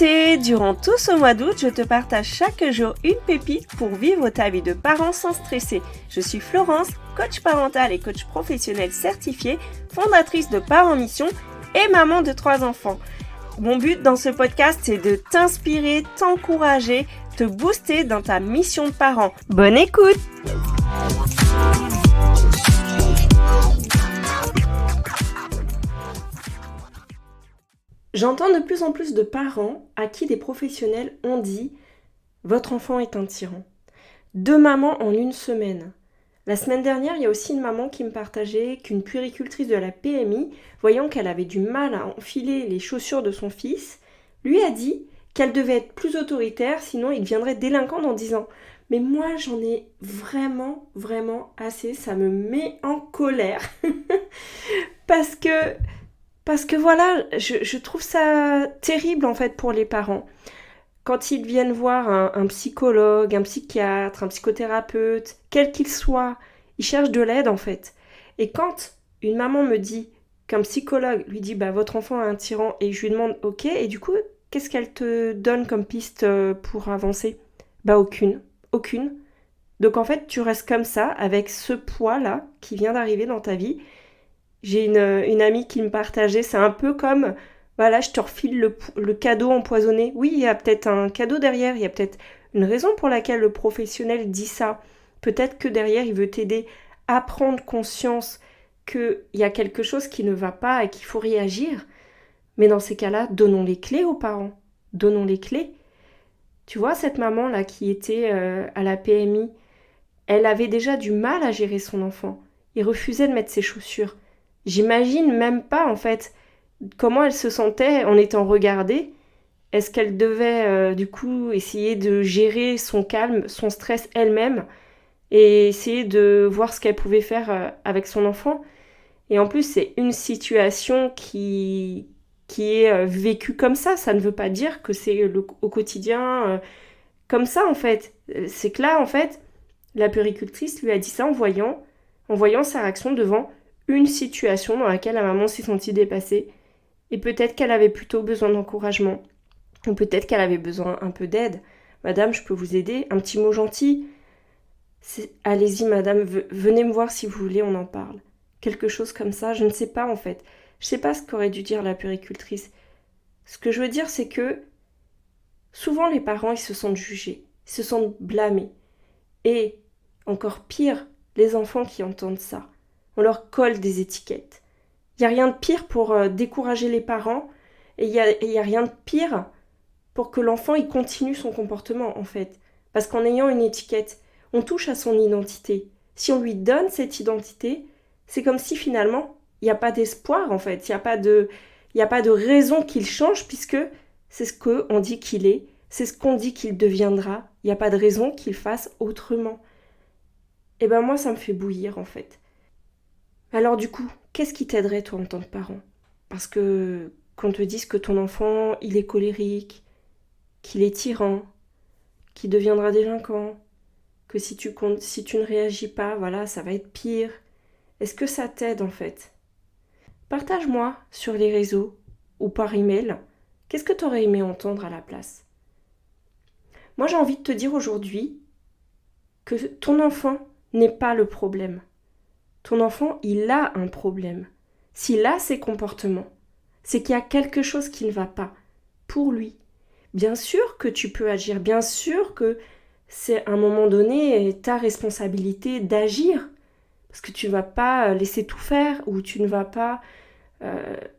beauté! Durant tout ce mois d'août, je te partage chaque jour une pépite pour vivre ta vie de parent sans stresser. Je suis Florence, coach parental et coach professionnel certifié, fondatrice de Parents Mission et maman de 3 enfants. Mon but dans ce podcast, c'est de t'inspirer, t'encourager, te booster dans ta mission de parent. Bonne écoute! J'entends de plus en plus de parents à qui des professionnels ont dit « Votre enfant est un tyran ». 2 mamans en une semaine. La semaine dernière, il y a aussi une maman qui me partageait qu'une puéricultrice de la PMI, voyant qu'elle avait du mal à enfiler les chaussures de son fils, lui a dit qu'elle devait être plus autoritaire, sinon il deviendrait délinquant dans 10 ans. Mais moi, j'en ai vraiment assez, ça me met en colère. Parce que voilà, je trouve ça terrible en fait pour les parents. Quand ils viennent voir un psychologue, un psychiatre, un psychothérapeute, quel qu'il soit, ils cherchent de l'aide en fait. Et quand une maman me dit qu'un psychologue lui dit votre enfant est un tyran et je lui demande ok, et du coup qu'est-ce qu'elle te donne comme piste pour avancer ? Aucune. Donc en fait tu restes comme ça avec ce poids là qui vient d'arriver dans ta vie. J'ai une amie qui me partageait, c'est un peu comme, voilà, je te refile le cadeau empoisonné. Oui, il y a peut-être un cadeau derrière, il y a peut-être une raison pour laquelle le professionnel dit ça. Peut-être que derrière, il veut t'aider à prendre conscience qu'il y a quelque chose qui ne va pas et qu'il faut réagir. Mais dans ces cas-là, donnons les clés aux parents. Donnons les clés. Tu vois, cette maman-là qui était à la PMI, elle avait déjà du mal à gérer son enfant. Il refusait de mettre ses chaussures. J'imagine même pas, en fait, comment elle se sentait en étant regardée. Est-ce qu'elle devait, du coup, essayer de gérer son calme, son stress elle-même et essayer de voir ce qu'elle pouvait faire avec son enfant ? Et en plus, c'est une situation qui est vécue comme ça. Ça ne veut pas dire que c'est au quotidien comme ça, en fait. C'est que là, en fait, la puéricultrice lui a dit ça en voyant sa réaction devant une situation dans laquelle la maman s'est sentie dépassée et peut-être qu'elle avait plutôt besoin d'encouragement ou peut-être qu'elle avait besoin un peu d'aide. Madame, je peux vous aider ? Un petit mot gentil ? Allez-y madame, venez me voir si vous voulez, on en parle. Quelque chose comme ça, je ne sais pas en fait. Je ne sais pas ce qu'aurait dû dire la puéricultrice. Ce que je veux dire, c'est que souvent les parents, ils se sentent jugés, ils se sentent blâmés. Et encore pire, les enfants qui entendent ça. On leur colle des étiquettes. Il n'y a rien de pire pour décourager les parents et il n'y a rien de pire pour que l'enfant il continue son comportement en fait. Parce qu'en ayant une étiquette, on touche à son identité. Si on lui donne cette identité, c'est comme si finalement il n'y a pas d'espoir en fait. Il n'y a pas de raison qu'il change puisque c'est ce qu'on dit qu'il est, c'est ce qu'on dit qu'il deviendra. Il n'y a pas de raison qu'il fasse autrement. Et moi ça me fait bouillir en fait. Alors du coup, qu'est-ce qui t'aiderait toi en tant que parent ? Parce que qu'on te dise que ton enfant, il est colérique, qu'il est tyran, qu'il deviendra délinquant, que si tu ne réagis pas, voilà, ça va être pire. Est-ce que ça t'aide en fait ? Partage-moi sur les réseaux ou par email, qu'est-ce que tu aurais aimé entendre à la place ? Moi j'ai envie de te dire aujourd'hui que ton enfant n'est pas le problème. Ton enfant, il a un problème. S'il a ces comportements, c'est qu'il y a quelque chose qui ne va pas pour lui. Bien sûr que tu peux agir, bien sûr que c'est à un moment donné ta responsabilité d'agir, parce que tu ne vas pas laisser tout faire ou tu ne vas pas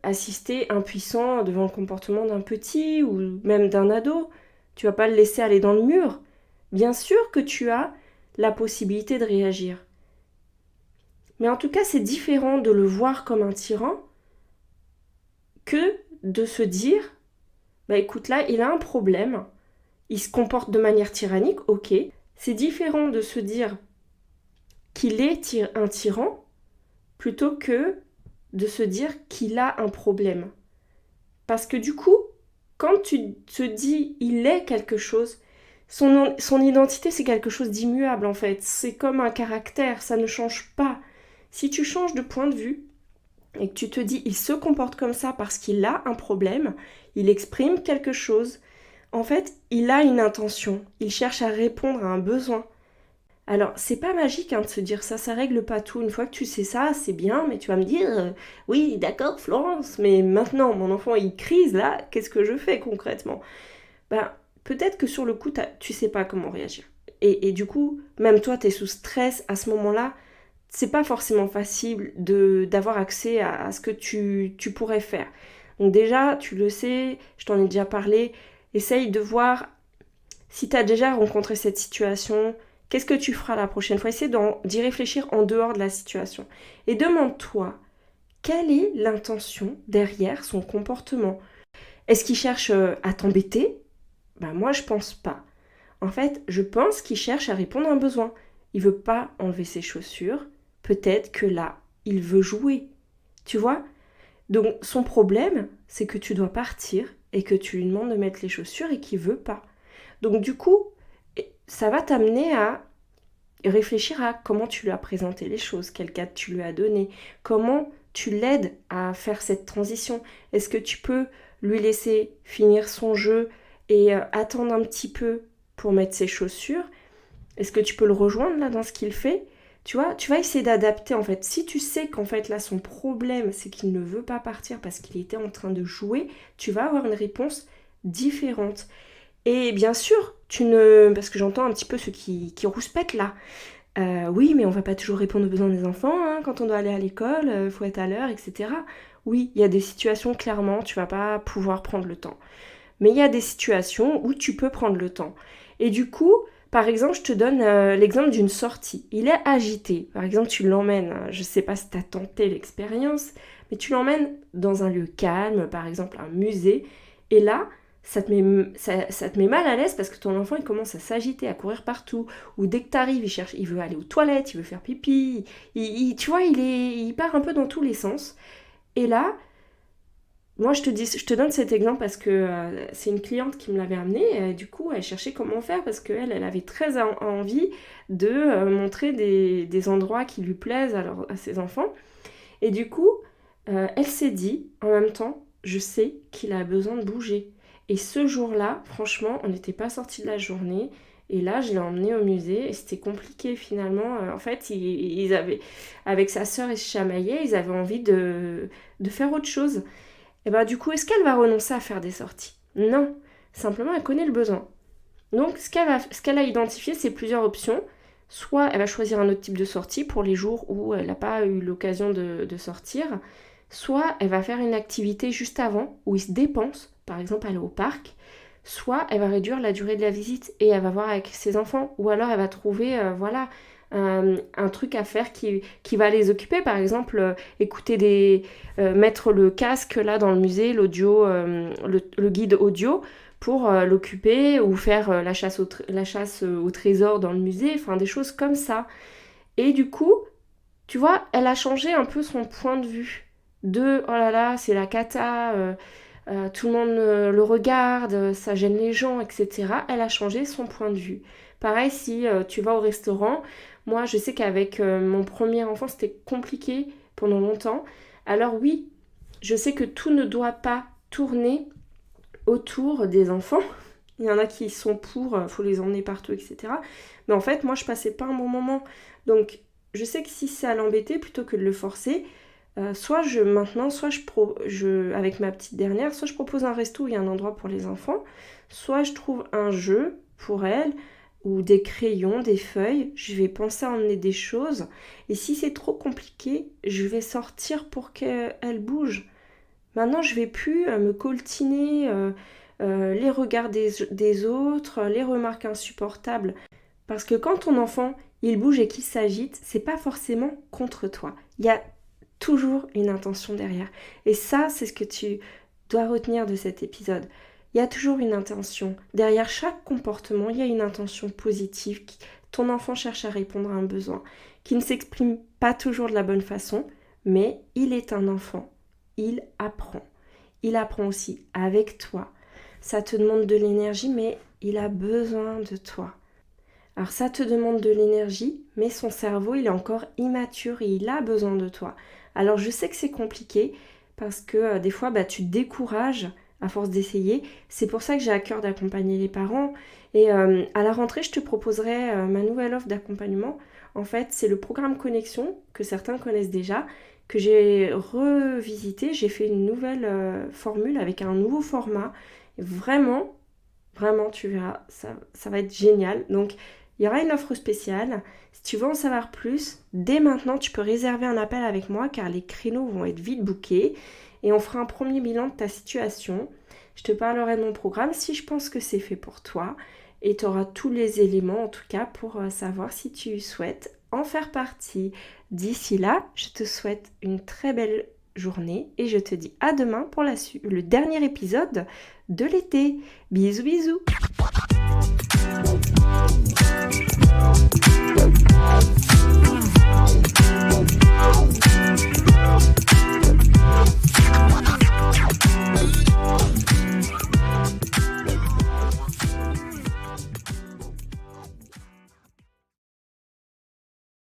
assister impuissant devant le comportement d'un petit ou même d'un ado. Tu ne vas pas le laisser aller dans le mur. Bien sûr que tu as la possibilité de réagir. Mais en tout cas, c'est différent de le voir comme un tyran que de se dire écoute là, il a un problème, il se comporte de manière tyrannique, ok. C'est différent de se dire qu'il est un tyran plutôt que de se dire qu'il a un problème. Parce que du coup, quand tu te dis il est quelque chose, son identité c'est quelque chose d'immuable en fait. C'est comme un caractère, ça ne change pas. Si tu changes de point de vue et que tu te dis il se comporte comme ça parce qu'il a un problème, il exprime quelque chose, En fait, il a une intention, il cherche à répondre à un besoin. Alors, c'est pas magique de se dire ça règle pas tout. Une fois que tu sais ça, c'est bien, mais tu vas me dire, oui, d'accord, Florence, mais maintenant, mon enfant, il crise là, qu'est-ce que je fais concrètement? Ben, peut-être que sur le coup, tu sais pas comment réagir. Et du coup, même toi, tu es sous stress à ce moment-là, c'est pas forcément facile d'avoir accès à ce que tu pourrais faire. Donc déjà, tu le sais, je t'en ai déjà parlé, essaye de voir si tu as déjà rencontré cette situation, qu'est-ce que tu feras la prochaine fois? Essaie d'y réfléchir en dehors de la situation. Et demande-toi, quelle est l'intention derrière son comportement? Est-ce qu'il cherche à t'embêter? Ben moi, je pense pas. En fait, je pense qu'il cherche à répondre à un besoin. Il veut pas enlever ses chaussures. Peut-être que là, il veut jouer. Tu vois? Donc, son problème, c'est que tu dois partir et que tu lui demandes de mettre les chaussures et qu'il veut pas. Donc, du coup, ça va t'amener à réfléchir à comment tu lui as présenté les choses, quel cadre tu lui as donné, comment tu l'aides à faire cette transition. Est-ce que tu peux lui laisser finir son jeu et attendre un petit peu pour mettre ses chaussures? Est-ce que tu peux le rejoindre là dans ce qu'il fait? Tu vois, tu vas essayer d'adapter en fait. Si tu sais qu'en fait là son problème c'est qu'il ne veut pas partir parce qu'il était en train de jouer, tu vas avoir une réponse différente. Et bien sûr, parce que j'entends un petit peu ceux qui rouspètent là. Oui, mais on va pas toujours répondre aux besoins des enfants, hein, quand on doit aller à l'école, faut être à l'heure, etc. Oui, il y a des situations, clairement, tu vas pas pouvoir prendre le temps. Mais il y a des situations où tu peux prendre le temps. Et du coup, par exemple, je te donne l'exemple d'une sortie. Il est agité. Par exemple, tu l'emmènes, je sais pas si tu as tenté l'expérience, mais tu l'emmènes dans un lieu calme, par exemple un musée. Et là, ça te met mal à l'aise parce que ton enfant il commence à s'agiter, à courir partout. Ou dès que tu arrives, il veut aller aux toilettes, il veut faire pipi. Tu vois, il part un peu dans tous les sens. Et là, moi, je te donne cet exemple parce que c'est une cliente qui me l'avait amené. Du coup, elle cherchait comment faire parce qu'elle avait très envie de montrer des endroits qui lui plaisent à ses enfants. Et du coup, elle s'est dit, en même temps, je sais qu'il a besoin de bouger. Et ce jour-là, franchement, on n'était pas sorti de la journée. Et là, je l'ai emmené au musée et c'était compliqué finalement. En fait, ils avaient, avec sa sœur, ils se chamaillaient, ils avaient envie de faire autre chose. Et bah du coup, est-ce qu'elle va renoncer à faire des sorties? Non, simplement elle connaît le besoin. Donc ce qu'elle a identifié, c'est plusieurs options. Soit elle va choisir un autre type de sortie pour les jours où elle n'a pas eu l'occasion de sortir, soit elle va faire une activité juste avant où il se dépense, par exemple aller au parc, soit elle va réduire la durée de la visite et elle va voir avec ses enfants, ou alors elle va trouver voilà, un truc à faire qui va les occuper, par exemple mettre le casque là dans le musée, l'audio, le guide audio pour l'occuper ou faire la chasse au trésor dans le musée, enfin des choses comme ça. Et du coup, tu vois, elle a changé un peu son point de vue de oh là là, c'est la cata, tout le monde le regarde, ça gêne les gens, etc. Elle a changé son point de vue. Pareil, si tu vas au restaurant, moi je sais qu'avec mon premier enfant c'était compliqué pendant longtemps. Alors oui, je sais que tout ne doit pas tourner autour des enfants. Il y en a qui sont pour, faut les emmener partout, etc. Mais en fait, moi, je passais pas un bon moment. Donc, je sais que si ça l'embêtait, plutôt que de le forcer, maintenant, avec ma petite dernière, soit je propose un resto où il y a un endroit pour les enfants, soit je trouve un jeu pour elle, ou des crayons, des feuilles. Je vais penser à emmener des choses. Et si c'est trop compliqué, je vais sortir pour qu'elle bouge. Maintenant, je vais plus me coltiner les regards des autres, les remarques insupportables. Parce que quand ton enfant, il bouge et qu'il s'agite, c'est pas forcément contre toi. Il y a toujours une intention derrière. Et ça, c'est ce que tu dois retenir de cet épisode. Il y a toujours une intention. Derrière chaque comportement, il y a une intention positive. Ton enfant cherche à répondre à un besoin qui ne s'exprime pas toujours de la bonne façon, mais il est un enfant. Il apprend. Il apprend aussi avec toi. Ça te demande de l'énergie, mais il a besoin de toi. Alors ça te demande de l'énergie, mais son cerveau, il est encore immature et il a besoin de toi. Alors je sais que c'est compliqué parce que des fois, tu te décourages à force d'essayer. C'est pour ça que j'ai à cœur d'accompagner les parents. Et à la rentrée, je te proposerai ma nouvelle offre d'accompagnement. En fait, c'est le programme Connexion, que certains connaissent déjà, que j'ai revisité. J'ai fait une nouvelle formule avec un nouveau format. Et vraiment, tu verras, ça va être génial. Donc, il y aura une offre spéciale. Si tu veux en savoir plus, dès maintenant, tu peux réserver un appel avec moi car les créneaux vont être vite bookés et on fera un premier bilan de ta situation. Je te parlerai de mon programme si je pense que c'est fait pour toi et tu auras tous les éléments en tout cas pour savoir si tu souhaites en faire partie. D'ici là, je te souhaite une très belle journée et je te dis à demain pour le dernier épisode de l'été. Bisous bisous.